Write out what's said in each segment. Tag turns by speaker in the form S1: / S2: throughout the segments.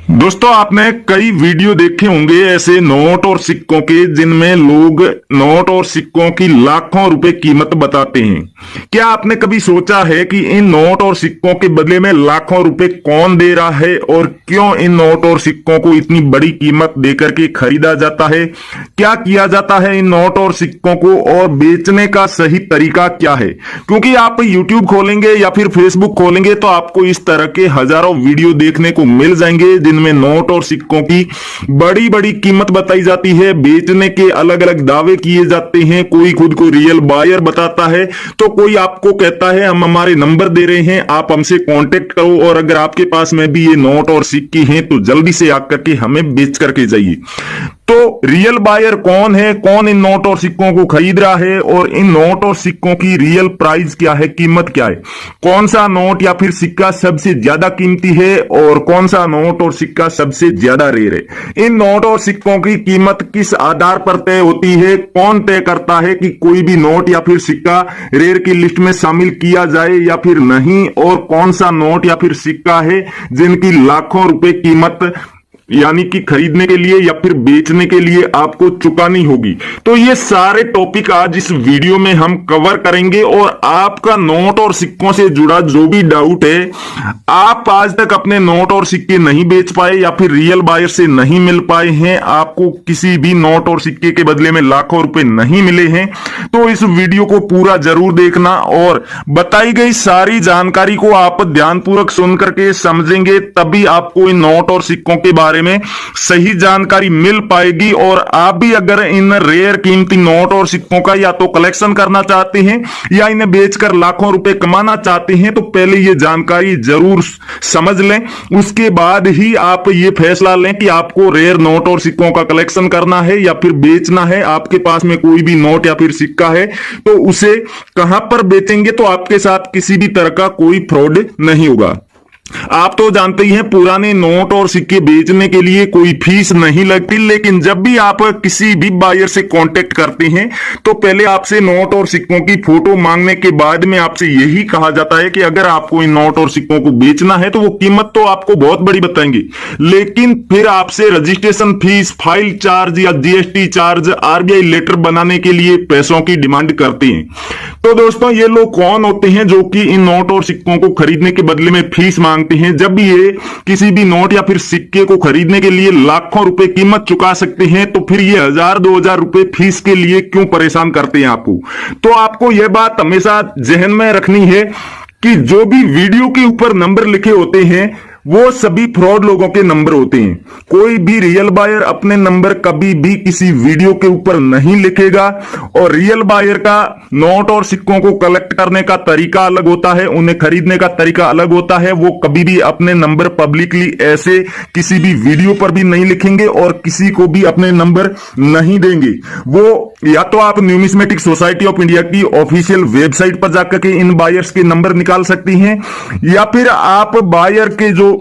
S1: दोस्तों, आपने कई वीडियो देखे होंगे ऐसे नोट और सिक्कों के जिनमें लोग नोट और सिक्कों की लाखों रुपए कीमत बताते हैं। क्या आपने कभी सोचा है कि इन नोट और सिक्कों के बदले में लाखों रुपए कौन दे रहा है और क्यों इन नोट और सिक्कों को इतनी बड़ी कीमत देकर के खरीदा जाता है? क्या किया जाता है इन नोट और सिक्कों को और बेचने का सही तरीका क्या है? क्योंकि आप यूट्यूब खोलेंगे या फिर फेसबुक खोलेंगे तो आपको इस तरह के हजारों वीडियो देखने को मिल जाएंगे जिनमें नोट और सिक्कों की बड़ी बड़ी कीमत बताई जाती है, बेचने के अलग अलग दावे किए जाते हैं। कोई खुद को रियल बायर बताता है तो कोई आपको कहता है हम हमारे नंबर दे रहे हैं, आप हमसे कांटेक्ट करो और अगर आपके पास में भी ये नोट और सिक्के हैं तो जल्दी से आकर के हमें बेच करके जाइए। तो रियल बायर कौन है, कौन इन नोट और सिक्कों को खरीद रहा है और इन नोट और सिक्कों की रियल प्राइस क्या है, कीमत क्या है? कौन सा नोट या फिर सिक्का सबसे ज्यादा कीमती है और कौन सा नोट और सिक्का सबसे ज्यादा रेयर है? इन नोट और सिक्कों की कीमत किस आधार पर तय होती है? कौन तय करता है कि कोई भी नोट या फिर सिक्का रेयर की लिस्ट में शामिल किया जाए या फिर नहीं? और कौन सा नोट या फिर सिक्का है जिनकी लाखों रुपए कीमत यानी कि खरीदने के लिए या फिर बेचने के लिए आपको चुकानी होगी? तो ये सारे टॉपिक आज इस वीडियो में हम कवर करेंगे और आपका नोट और सिक्कों से जुड़ा जो भी डाउट है, आप आज तक अपने नोट और सिक्के नहीं बेच पाए या फिर रियल बायर से नहीं मिल पाए हैं, आपको किसी भी नोट और सिक्के के बदले में लाखों रुपए नहीं मिले हैं, तो इस वीडियो को पूरा जरूर देखना और बताई गई सारी जानकारी को आप ध्यानपूर्वक सुन करके समझेंगे, तभी आपको इन नोट और सिक्कों के बारे में सही जानकारी मिल पाएगी। और आप भी अगर इन रेयर कीमती नोट और सिक्कों का या तो कलेक्शन करना चाहते हैं या इन्हें बेचकर लाखों रुपए कमाना चाहते हैं तो पहले ये जानकारी जरूर समझ लें, उसके बाद ही आप ये फैसला लें कि आपको रेयर नोट और सिक्कों का कलेक्शन करना है या फिर बेचना है। आपके पास में कोई भी नोट या फिर सिक्का है तो उसे कहां पर बेचेंगे तो आपके साथ किसी भी तरह का कोई फ्रॉड नहीं होगा। आप तो जानते ही हैं पुराने नोट और सिक्के बेचने के लिए कोई फीस नहीं लगती, लेकिन जब भी आप किसी भी बायर से कांटेक्ट करते हैं तो पहले आपसे नोट और सिक्कों की फोटो मांगने के बाद में आपसे यही कहा जाता है कि अगर आपको इन नोट और सिक्कों को बेचना है तो वो कीमत तो आपको बहुत बड़ी बताएंगे, लेकिन फिर आपसे रजिस्ट्रेशन फीस, फाइल चार्ज या जीएसटी चार्ज, आरबीआई लेटर बनाने के लिए पैसों की डिमांड करते हैं। तो दोस्तों, ये लोग कौन होते हैं जो कि इन नोट और सिक्कों को खरीदने के बदले में फीस मांगते हैं? जब भी ये किसी भी नोट या फिर सिक्के को खरीदने के लिए लाखों रुपए कीमत चुका सकते हैं तो फिर ये 1000-2000 रुपए फीस के लिए क्यों परेशान करते हैं आपको? तो आपको यह बात हमेशा जहन में रखनी है कि जो भी वीडियो के ऊपर नंबर लिखे होते हैं वो सभी फ्रॉड लोगों के नंबर होते हैं। कोई भी रियल बायर अपने नंबर कभी भी किसी वीडियो के ऊपर नहीं लिखेगा और रियल बायर का नोट और सिक्कों को कलेक्ट करने का तरीका अलग होता है, उन्हें खरीदने का तरीका अलग होता है। वो कभी भी अपने नंबर पब्लिकली ऐसे किसी भी वीडियो पर भी नहीं लिखेंगे और किसी को भी अपने नंबर नहीं देंगे। वो या तो आप न्यूमिस्मेटिक सोसाइटी ऑफ इंडिया की ऑफिशियल वेबसाइट पर जाकर के इन बायर्स के नंबर निकाल सकती हैं या फिर आप बायर के जो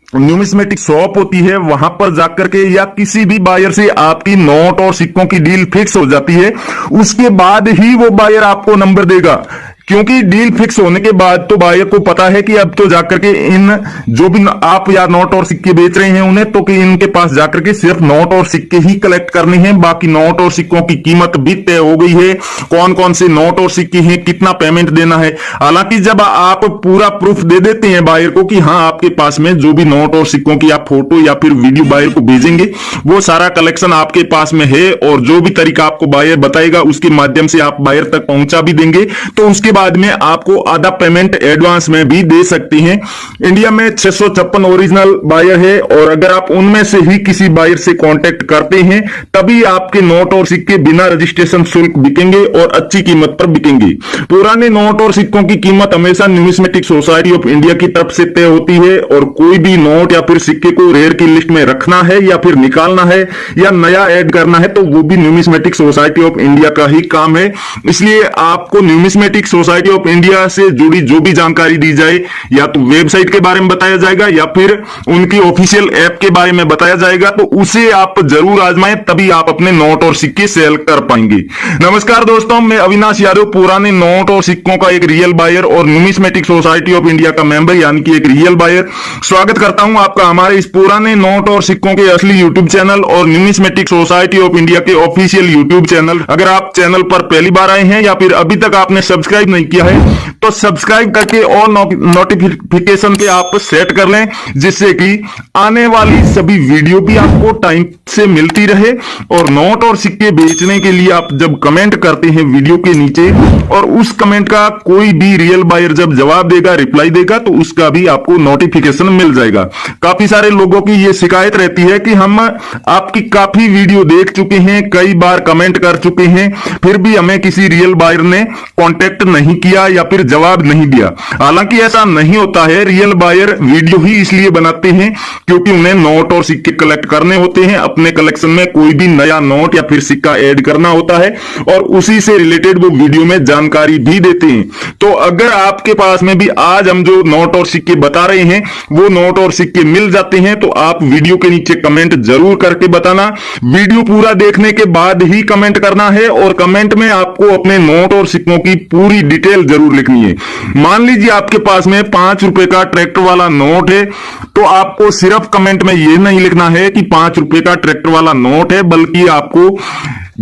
S1: न्यूमिस्मेटिक शॉप होती है वहां पर जाकर के या किसी भी बायर से आपकी नोट और सिक्कों की डील फिक्स हो जाती है, उसके बाद ही वो बायर आपको नंबर देगा। क्योंकि डील फिक्स होने के बाद तो बायर को पता है कि अब तो जाकर के इन जो भी आप या नोट और सिक्के बेच रहे हैं उन्हें तो कि इनके पास जाकर के सिर्फ नोट और सिक्के ही कलेक्ट करने हैं, बाकी नोट और सिक्कों की कीमत भी तय हो गई है, कौन कौन से नोट और सिक्के हैं, कितना पेमेंट देना है। हालांकि जब आप पूरा प्रूफ दे देते हैं बायर को कि हाँ आपके पास में जो भी नोट और सिक्कों की आप फोटो या फिर वीडियो बायर को भेजेंगे वो सारा कलेक्शन आपके पास में है और जो भी तरीका आपको बायर बताएगा उसके माध्यम से आप बायर तक पहुंचा भी देंगे, तो उसके बाद में आपको आधा पेमेंट एडवांस में भी दे सकते हैं। इंडिया में 656 ओरिजिनल बायर है और अगर आप उनमें से ही किसी बायर से कांटेक्ट करते हैं तभी आपके नोट और सिक्के बिना रजिस्ट्रेशन शुल्क बिकेंगे और अच्छी कीमत पर बिकेंगे। पुराने नोट और सिक्कों की कीमत हमेशा न्यूमिस्मेटिक सोसाइटी ऑफ इंडिया की तरफ से तय होती है और कोई भी नोट या फिर सिक्के को रेयर की लिस्ट में रखना है या फिर निकालना है या नया ऐड करना है तो वो भी न्यूमिस्मेटिक सोसाइटी ऑफ इंडिया का ही काम है। इसलिए आपको numismatic society society of India से जुड़ी जो भी जानकारी दी जाए, या तो वेबसाइट के बारे में बताया जाएगा या फिर उनकी ऑफिशियल ऐप के बारे में बताया जाएगा, तो उसे आप जरूर आजमाएं, तभी आप अपने नोट और सिक्के सेल कर पाएंगे। नमस्कार दोस्तों, मैं अविनाश यादव, पुराने नोट और सिक्कों का एक रियल बायर और न्यूमिस्मेटिक सोसाइटी ऑफ इंडिया का मेंबर यानी कि एक रियल बायर, स्वागत करता हूं आपका हमारे इस पुराने नोट और सिक्कों के असली यूट्यूब चैनल और न्यूमिस्मेटिक सोसाइटी ऑफ इंडिया के ऑफिशियल यूट्यूब चैनल। अगर आप चैनल पर पहली बार आए हैं या फिर अभी तक आपने सब्सक्राइब नहीं किया है तो सब्सक्राइब करके और नोटिफिकेशन पे आप सेट कर लें, जिससे कि आने वाली सभी वीडियो भी आपको टाइम से मिलती रहे। और नोट और सिक्के बेचने के लिए आप जब कमेंट करते हैं वीडियो के नीचे, और उस कमेंट का कोई भी रियल बायर जब जवाब देगा, रिप्लाई देगा, तो उसका भी आपको नोटिफिकेशन मिल जाएगा। काफी सारे लोगों की ये शिकायत रहती है कि हम आपकी काफी वीडियो देख चुके हैं, कई बार कमेंट कर चुके हैं, फिर भी हमें किसी रियल बायर ने कांटेक्ट नहीं किया या फिर जवाब नहीं दिया। हालांकि ऐसा नहीं होता है, रियल बायर वीडियो ही इसलिए बनाते हैं क्योंकि उन्हें नोट और सिक्के कलेक्ट करने होते हैं, अपने कलेक्शन में कोई भी नया नोट या फिर सिक्का ऐड करना होता है, और उसी से रिलेटेड वो वीडियो में जानकारी भी देते हैं। तो अगर आपके पास में भी आज हम जो नोट और सिक्के बता रहे हैं वो नोट और सिक्के मिल जाते हैं, तो आप वीडियो के नीचे कमेंट जरूर करके बताना। वीडियो पूरा देखने के बाद ही कमेंट करना है, और कमेंट में आपको अपने नोट और सिक्कों की पूरी डिटेल जरूर लिखनी है। मान लीजिए आपके पास में 5 रुपए का ट्रैक्टर वाला नोट है, तो आपको सिर्फ कमेंट में यह नहीं लिखना है कि 5 रुपए का ट्रैक्टर वाला नोट है, बल्कि आपको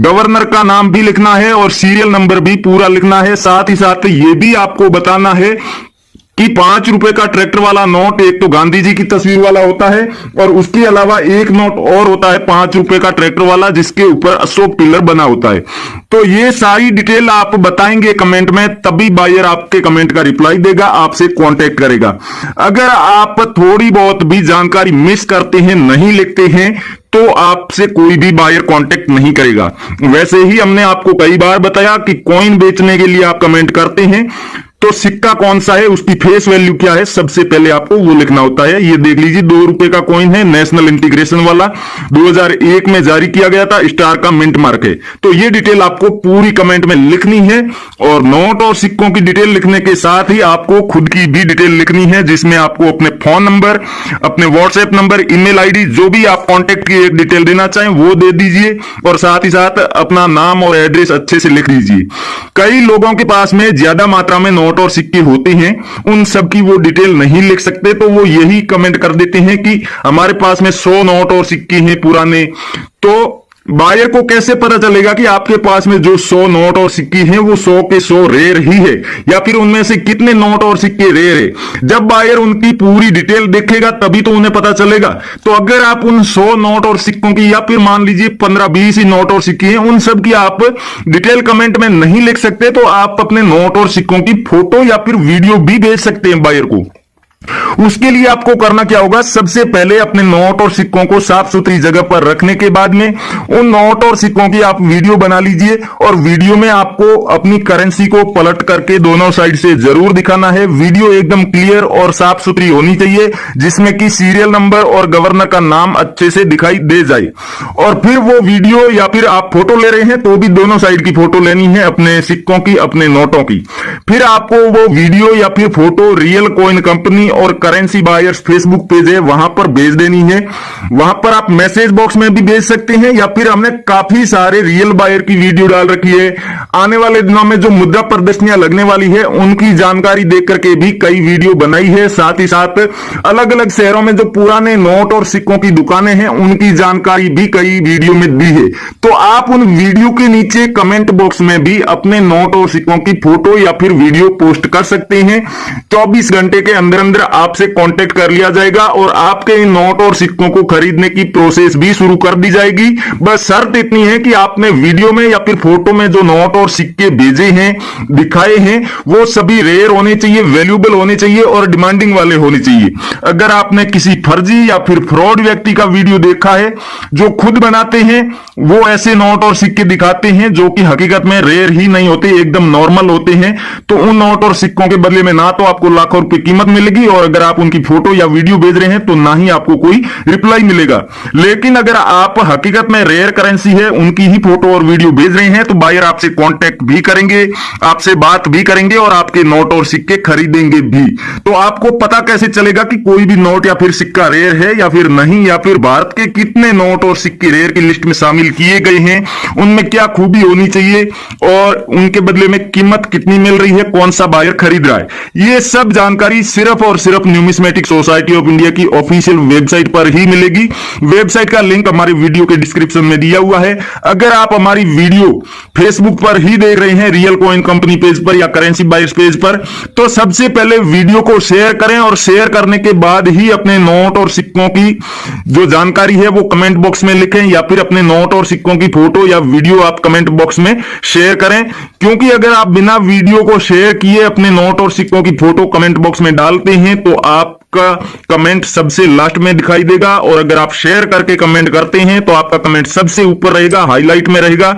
S1: गवर्नर का नाम भी लिखना है और सीरियल नंबर भी पूरा लिखना है। साथ ही साथ ये भी आपको बताना है कि 5 रुपए का ट्रैक्टर वाला नोट एक तो गांधी जी की तस्वीर वाला होता है, और उसके अलावा एक नोट और होता है 5 रुपए का ट्रैक्टर वाला, जिसके ऊपर अशोक पिलर बना होता है। तो ये सारी डिटेल आप बताएंगे कमेंट में, तभी बायर आपके कमेंट का रिप्लाई देगा, आपसे कांटेक्ट करेगा। अगर आप थोड़ी बहुत भी जानकारी मिस करते हैं, नहीं लिखते हैं, तो आपसे कोई भी बायर कांटेक्ट नहीं करेगा। वैसे ही हमने आपको कई बार बताया कि कॉइन बेचने के लिए आप कमेंट करते हैं, तो सिक्का कौन सा है, उसकी फेस वैल्यू क्या है, सबसे पहले आपको वो लिखना होता है। ये देख लीजिए, 2 रुपए का कॉइन है, नेशनल इंटीग्रेशन वाला, 2001 में जारी किया गया था, स्टार का मिंट मार्क है। तो ये डिटेल आपको पूरी कमेंट में लिखनी है, और नोट और सिक्कों की डिटेल लिखने के साथ ही आपको खुद की भी डिटेल लिखनी है, जिसमें आपको अपने फोन नंबर, अपने व्हाट्सएप नंबर, ईमेल आईडी, जो भी आप कॉन्टेक्ट की डिटेल देना चाहें वो दे दीजिए, और साथ ही साथ अपना नाम और एड्रेस अच्छे से लिख दीजिए। कई लोगों के पास में ज्यादा मात्रा में नोट और सिक्के होते हैं, उन सब की वो डिटेल नहीं लिख सकते, तो वो यही कमेंट कर देते हैं कि हमारे पास में 100 नोट और सिक्के हैं पुराने। तो बायर को कैसे पता चलेगा कि आपके पास में जो 100 नोट और सिक्के हैं वो 100 के 100 रेयर ही है, या फिर उनमें से कितने नोट और सिक्के रेयर है? जब बायर उनकी पूरी डिटेल देखेगा तभी तो उन्हें पता चलेगा। तो अगर आप उन 100 नोट और सिक्कों की, या फिर मान लीजिए 15-20 ही नोट और सिक्के हैं, उन सब की आप डिटेल कमेंट में नहीं लिख सकते, तो आप अपने नोट और सिक्कों की फोटो या फिर वीडियो भी भेज सकते हैं बायर को। उसके लिए आपको करना क्या होगा, सबसे पहले अपने नोट और सिक्कों को साफ सुथरी जगह पर रखने के बाद में उन नोट और सिक्कों की आप वीडियो बना लीजिए, और वीडियो में आपको अपनी करेंसी को पलट करके दोनों साइड से जरूर दिखाना है। वीडियो एकदम क्लियर और साफ सुथरी होनी चाहिए, जिसमें कि सीरियल नंबर और गवर्नर का नाम अच्छे से दिखाई दे जाए। और फिर वो वीडियो या फिर आप फोटो ले रहे हैं तो भी दोनों साइड की फोटो लेनी है, अपने सिक्कों की, अपने नोटों की। फिर आपको वो वीडियो या फिर फोटो रियल कॉइन कंपनी और करेंसी बायर्स फेसबुक पेज है वहां पर भेज देनी है। वहां पर आप मैसेज बॉक्स में भी भेज सकते हैं, या फिर हमने काफी सारे रियल बायर की वीडियो डाल रखी है। आने वाले दिनों में जो मुद्रा प्रदर्शनियां लगने वाली है उनकी जानकारी देख करके भी कई वीडियो बनाई है। साथ ही साथ अलग अलग शहरों में जो पुराने नोट और सिक्कों की दुकानें हैं उनकी जानकारी भी कई वीडियो में दी है। तो आप उन वीडियो के नीचे कमेंट बॉक्स में भी अपने नोट और सिक्कों की फोटो या फिर वीडियो पोस्ट कर सकते हैं। 24 घंटे के अंदर अंदर आपसे कांटेक्ट कर लिया जाएगा, और आपके इन नोट और सिक्कों को खरीदने की प्रोसेस भी शुरू कर दी जाएगी। बस शर्त इतनी है कि आपने वीडियो में या फिर फोटो में जो नोट और सिक्के भेजे हैं, दिखाए हैं, वो सभी रेयर होने चाहिए, वैल्यूएबल होने चाहिए और डिमांडिंग वाले होने चाहिए। अगर आपने किसी फर्जी या फिर फ्रॉड व्यक्ति का वीडियो देखा है जो खुद बनाते हैं, वो ऐसे नोट और सिक्के दिखाते हैं जो कि हकीकत में रेयर ही नहीं होते, एकदम नॉर्मल होते हैं, तो उन नोट और सिक्कों के बदले में ना तो आपको लाखों रुपए कीमत मिलेगी और अगर आप उनकी फोटो या वीडियो भेज रहे हैं तो ना ही आपको कोई रिप्लाई मिलेगा। लेकिन अगर आप हकीकत में रेयर करेंसी है उनकी ही फोटो और वीडियो भेज रहे हैं तो बायर आपसे कांटेक्ट भी करेंगे, आपसे बात भी करेंगे और आपके नोट और सिक्के खरीदेंगे भी। तो आपको पता कैसे चलेगा कि कोई भी नोट या फिर सिक्का रेयर है या फिर नहीं, या फिर भारत के कितने नोट और सिक्के रेयर की लिस्ट में शामिल किए गए हैं, उनमें क्या खूबी होनी चाहिए और उनके बदले में कीमत कितनी मिल रही है, कौन सा बायर खरीद रहा है, ये सब जानकारी सिर्फ और सिर्फ न्यूमिस्मेटिक सोसाइटी ऑफ इंडिया की ऑफिशियल वेबसाइट पर ही मिलेगी। वेबसाइट का लिंक हमारे वीडियो के डिस्क्रिप्शन में दिया हुआ है। अगर आप हमारी वीडियो फेसबुक पर ही देख रहे हैं, रियल कॉइन कंपनी पेज पर या करेंसी बायर्स पेज पर, तो सबसे पहले वीडियो को शेयर करें और शेयर करने के बाद ही अपने नोट और सिक्कों की जो जानकारी है वो कमेंट बॉक्स में लिखें या फिर अपने नोट और सिक्कों की फोटो या वीडियो आप कमेंट बॉक्स में शेयर करें। क्योंकि अगर आप बिना वीडियो को शेयर किए अपने नोट और सिक्कों की फोटो कमेंट बॉक्स में डालते हैं तो आपका कमेंट सबसे लास्ट में दिखाई देगा और अगर आप शेयर करके कमेंट करते हैं तो आपका कमेंट सबसे ऊपर रहेगा, हाईलाइट में रहेगा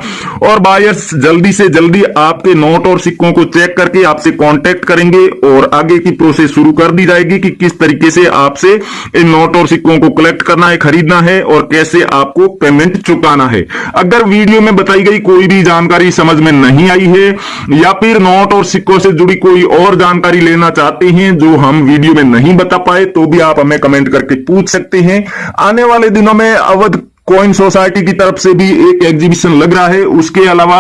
S1: और बायर्स जल्दी से जल्दी आपके नोट और सिक्कों को चेक करके आपसे कांटेक्ट करेंगे और आगे की प्रोसेस शुरू कर दी जाएगी कि किस तरीके से आपसे इन नोट और सिक्कों को कलेक्ट करना है, खरीदना है और कैसे आपको पेमेंट चुकाना है। अगर वीडियो में बताई गई कोई भी जानकारी समझ में नहीं आई है या फिर नोट और सिक्कों से जुड़ी कोई और जानकारी लेना चाहते हैं जो हम वीडियो में नहीं बता पाए तो भी आप हमें कमेंट करके पूछ सकते हैं। आने वाले दिनों में अवध कॉइन सोसाइटी की तरफ से भी एक एग्जीबिशन लग रहा है, उसके अलावा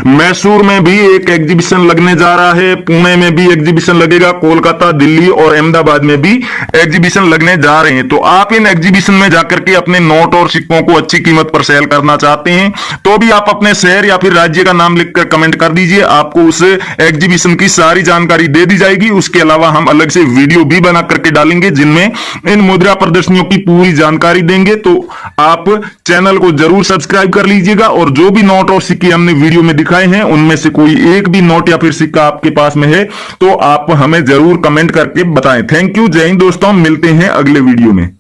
S1: मैसूर में भी एक एग्जीबिशन लगने जा रहा है, पुणे में भी एग्जीबिशन लगेगा, कोलकाता, दिल्ली और अहमदाबाद में भी एग्जीबिशन लगने जा रहे हैं। तो आप इन एग्जीबिशन में जाकर के अपने नोट और सिक्कों को अच्छी कीमत पर सेल करना चाहते हैं तो भी आप अपने शहर या फिर राज्य का नाम लिखकर कमेंट कर दीजिए, आपको उस एग्जीबिशन की सारी जानकारी दे दी जाएगी। उसके अलावा हम अलग से वीडियो भी बना करके डालेंगे जिनमें इन मुद्रा प्रदर्शनियों की पूरी जानकारी देंगे। तो आप चैनल को जरूर सब्सक्राइब कर लीजिएगा और जो भी नोट और सिक्के हमने वीडियो में दिखाए हैं उनमें से कोई एक भी नोट या फिर सिक्का आपके पास में है तो आप हमें जरूर कमेंट करके बताएं। थैंक यू, जय हिंद दोस्तों, मिलते हैं अगले वीडियो में।